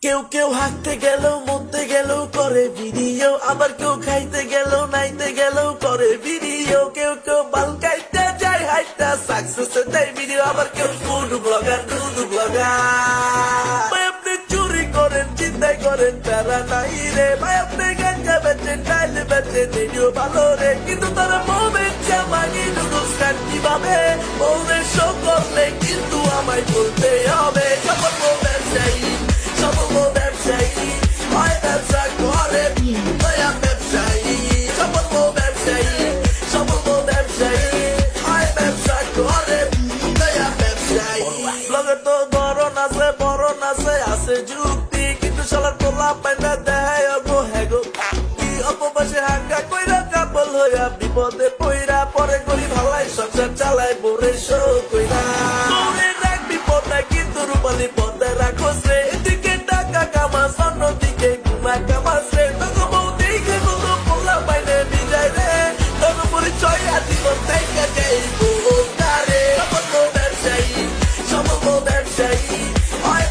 কেউ কেউ হাঁটতে গেল মরতে গেল করে ভিডিও, আবার কেউ খাইতে গেল নাইতে গেল করে ভিডিও, কেউ কেউ বাল কাইতে যায় হাইটা সাকসেস দেয় ভিডিও, আবার কেউ ফুড ব্লগার ভাই আপনি চুরি করেন চিন্তাই করেন প্যারা নাই রে ভাই, আপনি গাঞ্জা বেচেন ডাইল বেচেন ভিডিও ভালো রে, কিন্তু তারা মোমেন্ট জামানি নুডলস খান কিভাবে মৌনের শো করলে কিন্তু আমায় বলতে হবে সফল ব্যবসায়ী সফল ব্যবসায়ী হয় ব্যবসা করে নয়া ব্যবসায়ী সফল ব্যবসায়ী সফল ব্যবসায়ী হয় ব্যবসা করে নয়া ব্যবসায়ী। ব্লগের তো ধরন আছে বরণ আছে আছে যুক্তি, কিন্তু শালার তোলা পাইনা দেয় অগো হ্যাগো কি অল্প বসে হাঙ্গা কইরা কাপল হইয়া বিপদে পইরা পরে গলি ভালাই সংসার চালায় বোরে শো কইরা বোরে রাখবি পদ্মায় কিন্তু রূপালি পদ্মায় রাখোস রে, এদিকে টাকা কামাস অন্যদিকে ঘুমা কামাস রে, তোকে বউ দেখে কোনো পোলা পাইলে বিজায় রে, তোকে পরিচয় জীবন থেকে যাইবো রে সফল ব্যবসায়ী সফল ব্যবসায়ী হয়